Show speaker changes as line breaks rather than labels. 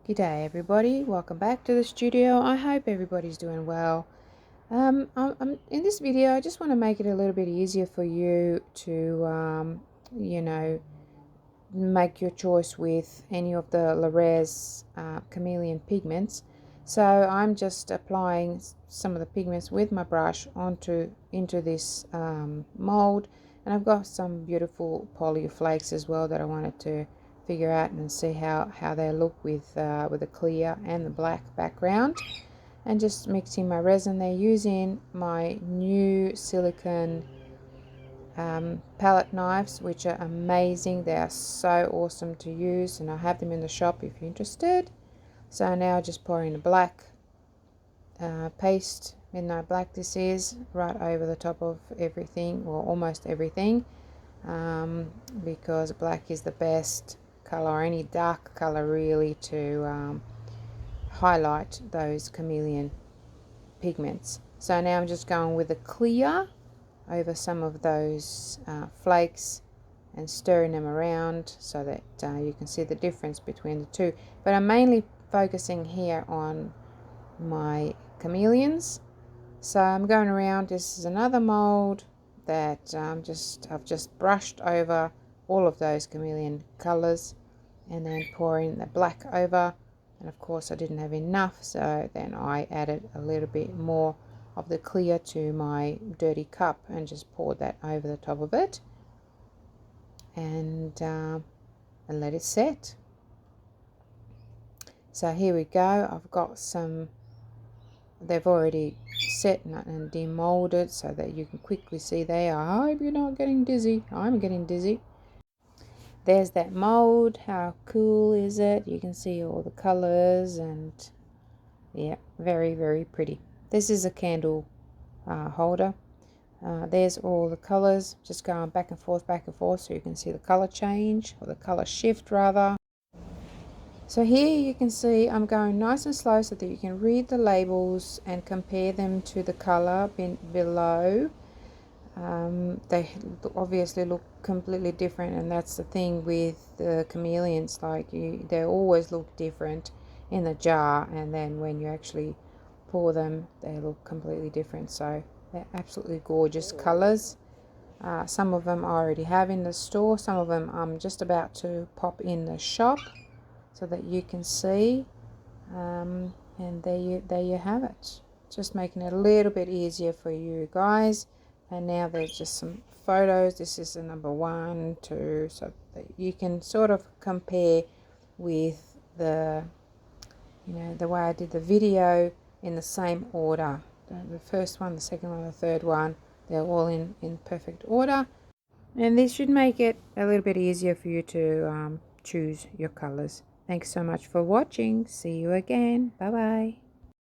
G'day everybody, welcome back to the studio. I hope everybody's doing well. In this video I just want to make it a little bit easier for you to make your choice with any of the Le'Rez Chameleon pigments. So I'm just applying some of the pigments with my brush into this mold, and I've got some beautiful poly flakes as well that I wanted to figure out and see how they look with the clear and the black background. And just mixing my resin there using my new silicone palette knives, which are amazing. They are so awesome to use, and I have them in the shop if you're interested. So now just pouring the black paste, midnight black this is, right over the top of everything, or almost everything, because black is the best color, or any dark color really, to highlight those chameleon pigments. So now I'm just going with a clear over some of those flakes and stirring them around so that you can see the difference between the two. But I'm mainly focusing here on my chameleons. So I'm going around. This is another mold that I've just brushed over all of those chameleon colors and then pouring the black over. And of course I didn't have enough, so then I added a little bit more of the clear to my dirty cup and just poured that over the top of it, and let it set. So here we go. I've got some, they've already set and demolded so that you can quickly see they are. I hope you're not getting dizzy. I'm getting dizzy. There's that mold. How cool is it? You can see all the colors, and yeah, very, very pretty. This is a candle holder. There's all the colors, just going back and forth, so you can see the color change, or the color shift rather. So here you can see I'm going nice and slow so that you can read the labels and compare them to the color below. They obviously look completely different, and that's the thing with the chameleons, like they always look different in the jar, and then when you actually pour them they look completely different. So they're absolutely gorgeous colors. Some of them I already have in the store, some of them I'm just about to pop in the shop so that you can see, and there you have it, just making it a little bit easier for you guys. And now there's just some photos. This is the number 1, 2, so that you can sort of compare with the way I did the video in the same order. The first one, the second one, the third one, they're all in perfect order. And this should make it a little bit easier for you to choose your colors. Thanks so much for watching. See you again. Bye bye.